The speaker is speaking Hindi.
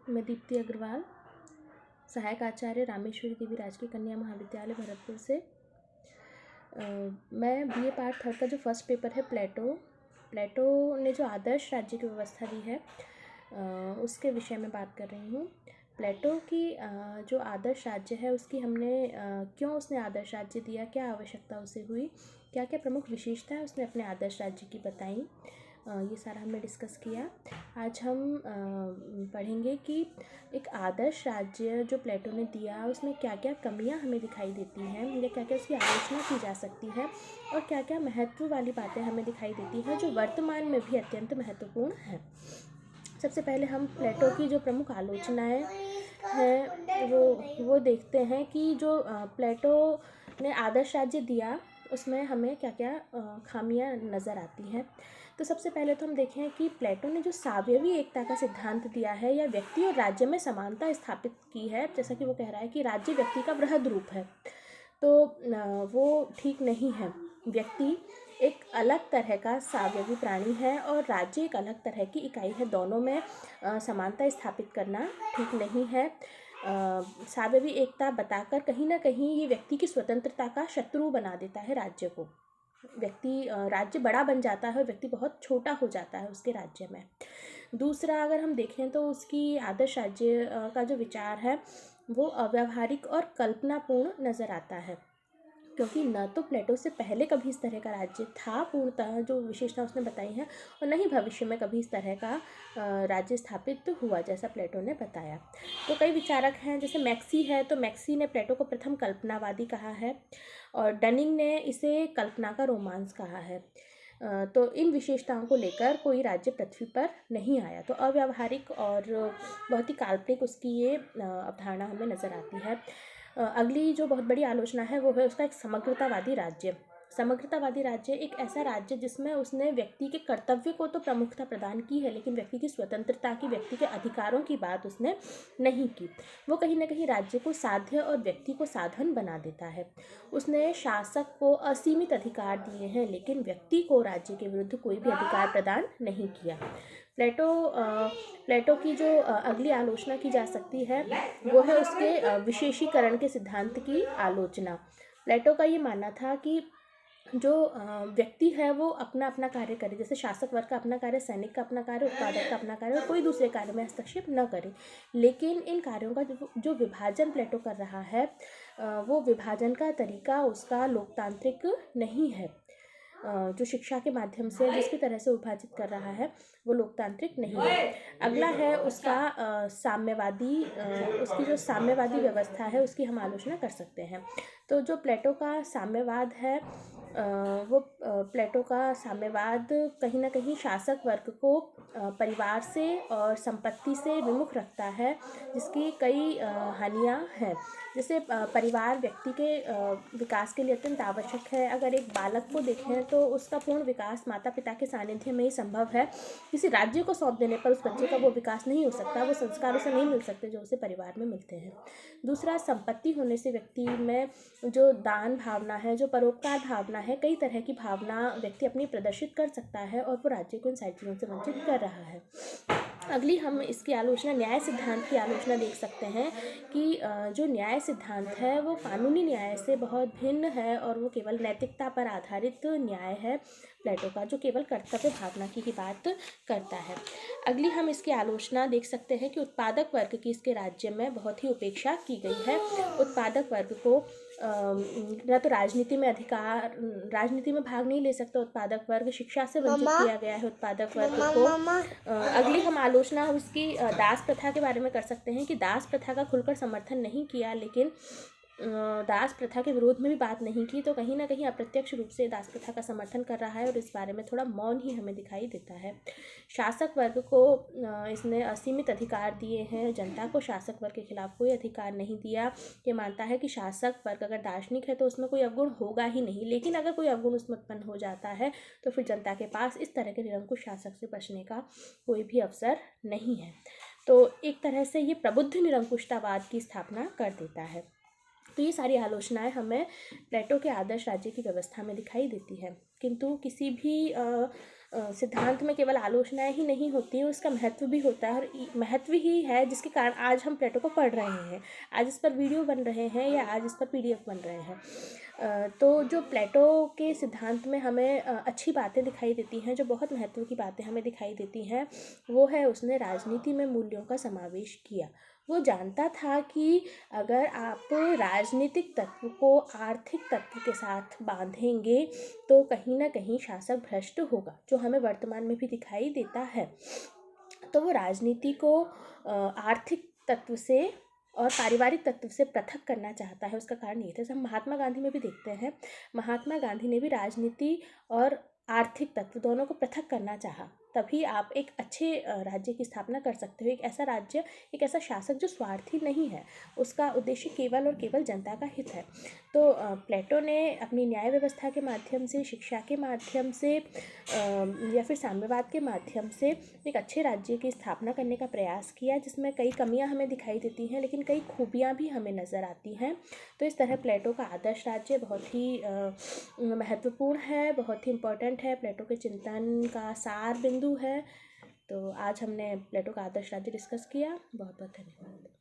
मैं दीप्ति अग्रवाल, सहायक आचार्य रामेश्वरी देवी राजकीय कन्या महाविद्यालय भरतपुर से। मैं बीए पार्ट थर्ड का जो फर्स्ट पेपर है प्लेटो ने जो आदर्श राज्य की व्यवस्था दी है उसके विषय में बात कर रही हूँ। प्लेटो की जो आदर्श राज्य है उसकी हमने क्यों उसने आदर्श राज्य दिया, क्या आवश्यकता उसे हुई, क्या क्या प्रमुख विशेषताएं उसने अपने आदर्श राज्य की बताई, ये सारा हमने डिस्कस किया। आज हम पढ़ेंगे कि एक आदर्श राज्य जो प्लेटो ने दिया उसमें क्या क्या कमियां हमें दिखाई देती हैं या क्या क्या उसकी आलोचना की जा सकती है और क्या क्या महत्व वाली बातें हमें दिखाई देती हैं जो वर्तमान में भी अत्यंत महत्वपूर्ण हैं। सबसे पहले हम प्लेटो की जो प्रमुख आलोचनाएं हैं वो देखते हैं कि जो प्लेटो ने आदर्श राज्य दिया उसमें हमें क्या क्या खामियां नज़र आती हैं। तो सबसे पहले तो हम देखें कि प्लेटो ने जो सावयवी एकता का सिद्धांत दिया है या व्यक्ति और राज्य में समानता स्थापित की है, जैसा कि वो कह रहा है कि राज्य व्यक्ति का वृहद रूप है, तो वो ठीक नहीं है। व्यक्ति एक अलग तरह का सावयवी प्राणी है और राज्य एक अलग तरह की इकाई है। दोनों में समानता स्थापित करना ठीक नहीं है। सावयवी एकता बताकर कहीं ना कहीं ये व्यक्ति की स्वतंत्रता का शत्रु बना देता है राज्य को। राज्य बड़ा बन जाता है और व्यक्ति बहुत छोटा हो जाता है उसके राज्य में। दूसरा, अगर हम देखें तो उसकी आदर्श राज्य का जो विचार है वो अव्यावहारिक और कल्पनापूर्ण नज़र आता है, क्योंकि न तो प्लेटो से पहले कभी इस तरह का राज्य था पूर्णतः जो विशेषता उसने बताई है, और न ही भविष्य में कभी इस तरह का राज्य स्थापित हुआ जैसा प्लेटो ने बताया। तो कई विचारक हैं, जैसे मैक्सी है, तो मैक्सी ने प्लेटो को प्रथम कल्पनावादी कहा है और डनिंग ने इसे कल्पना का रोमांस कहा है। तो इन विशेषताओं को लेकर कोई राज्य पृथ्वी पर नहीं आया। तो अव्यावहारिक और बहुत ही काल्पनिक उसकी ये अवधारणा हमें नज़र आती है। अगली जो बहुत बड़ी आलोचना है वो है उसका एक समग्रतावादी राज्य। समग्रतावादी राज्य एक ऐसा राज्य जिसमें उसने व्यक्ति के कर्तव्य को तो प्रमुखता प्रदान की है, लेकिन व्यक्ति की स्वतंत्रता की, व्यक्ति के अधिकारों की बात उसने नहीं की। वो कहीं ना कहीं राज्य को साध्य और व्यक्ति को साधन बना देता है। उसने शासक को असीमित अधिकार दिए हैं, लेकिन व्यक्ति को राज्य के विरुद्ध कोई भी अधिकार प्रदान नहीं किया। प्लेटो की जो अगली आलोचना की जा सकती है वो है उसके विशेषीकरण के सिद्धांत की आलोचना। प्लेटो का ये मानना था कि जो व्यक्ति है वो अपना अपना कार्य करे, जैसे शासक वर्ग का अपना कार्य, सैनिक का अपना कार्य, उत्पादक का अपना कार्य, और कोई दूसरे कार्य में हस्तक्षेप न करे। लेकिन इन कार्यों का जो विभाजन प्लेटो कर रहा है वो विभाजन का तरीका उसका लोकतांत्रिक नहीं है। जो शिक्षा के माध्यम से जिसकी तरह से विभाजित कर रहा है वो लोकतांत्रिक नहीं है। अगला है उसका साम्यवादी, उसकी जो साम्यवादी व्यवस्था है उसकी हम आलोचना कर सकते हैं। तो जो प्लेटो का साम्यवाद है वो प्लेटो का साम्यवाद कहीं ना कहीं शासक वर्ग को परिवार से और संपत्ति से विमुख रखता है, जिसकी कई हानियां हैं। जैसे परिवार व्यक्ति के विकास के लिए अत्यंत आवश्यक है। अगर एक बालक को देखें तो उसका पूर्ण विकास माता पिता के सानिध्य में ही संभव है। किसी राज्य को सौंप देने पर उस बच्चे का वो विकास नहीं हो सकता, वो संस्कार उसे नहीं मिल सकते जो उसे परिवार में मिलते हैं। दूसरा, संपत्ति होने से व्यक्ति में जो दान भावना है, जो परोपकार भावना है, कई तरह की भावना व्यक्ति अपनी प्रदर्शित कर सकता है और वो राज्य को इन सारी चीज़ों से वंचित कर रहा है। अगली हम इसकी आलोचना न्याय सिद्धांत की आलोचना देख सकते हैं कि जो न्याय सिद्धांत है वो कानूनी न्याय से बहुत भिन्न है और वो केवल नैतिकता पर आधारित न्याय है प्लेटो का, जो केवल कर्तव्य भावना की ही बात करता है। अगली हम इसकी आलोचना देख सकते हैं कि उत्पादक वर्ग की इसके राज्य में बहुत ही उपेक्षा की गई है। उत्पादक वर्ग को न तो राजनीति में भाग नहीं ले सकता उत्पादक वर्ग, शिक्षा से वंचित किया गया है उत्पादक वर्ग को। अगली हम आलोचना उसकी दास प्रथा के बारे में कर सकते हैं कि दास प्रथा का खुलकर समर्थन नहीं किया, लेकिन दास प्रथा के विरोध में भी बात नहीं की, तो कहीं ना कहीं अप्रत्यक्ष रूप से दास प्रथा का समर्थन कर रहा है और इस बारे में थोड़ा मौन ही हमें दिखाई देता है। शासक वर्ग को इसने असीमित अधिकार दिए हैं, जनता को शासक वर्ग के खिलाफ कोई अधिकार नहीं दिया। ये मानता है कि शासक वर्ग अगर दार्शनिक है तो उसमें कोई अवगुण होगा ही नहीं, लेकिन अगर कोई अवगुण उसमें उत्पन्न हो जाता है तो फिर जनता के पास इस तरह के निरंकुश शासक से बचने का कोई भी अवसर नहीं है। तो एक तरह से ये प्रबुद्ध निरंकुशतावाद की स्थापना कर देता है। तो ये सारी आलोचनाएं हमें प्लेटो के आदर्श राज्य की व्यवस्था में दिखाई देती है, किंतु किसी भी सिद्धांत में केवल आलोचनाएं ही नहीं होती हैं, उसका महत्व भी होता है, और महत्व ही है जिसके कारण आज हम प्लेटो को पढ़ रहे हैं, आज इस पर वीडियो बन रहे हैं या आज इस पर PDF बन रहे हैं। तो जो प्लेटो के सिद्धांत में हमें अच्छी बातें दिखाई देती हैं, जो बहुत महत्व की बातें हमें दिखाई देती हैं, वो है उसने राजनीति में मूल्यों का समावेश किया। वो जानता था कि अगर आप राजनीतिक तत्व को आर्थिक तत्व के साथ बांधेंगे तो कहीं ना कहीं शासक भ्रष्ट होगा, जो हमें वर्तमान में भी दिखाई देता है। तो वो राजनीति को आर्थिक तत्व से और पारिवारिक तत्व से पृथक करना चाहता है। उसका कारण ये था, हम महात्मा गांधी में भी देखते हैं, महात्मा गांधी ने भी राजनीति और आर्थिक तत्व दोनों को पृथक करना चाहा। तभी आप एक अच्छे राज्य की स्थापना कर सकते हो, एक ऐसा राज्य, एक ऐसा शासक जो स्वार्थी नहीं है, उसका उद्देश्य केवल और केवल जनता का हित है। तो प्लेटो ने अपनी न्याय व्यवस्था के माध्यम से, शिक्षा के माध्यम से या फिर साम्यवाद के माध्यम से एक अच्छे राज्य की स्थापना करने का प्रयास किया, जिसमें कई कमियां हमें दिखाई देती हैं लेकिन कई खूबियां भी हमें नज़र आती हैं। तो इस तरह प्लेटो का आदर्श राज्य बहुत ही महत्वपूर्ण है, बहुत ही इम्पोर्टेंट है, प्लेटो के चिंतन का सार बिंदु है। तो आज हमने प्लेटो का आदर्श राज्य डिस्कस किया। बहुत बहुत धन्यवाद।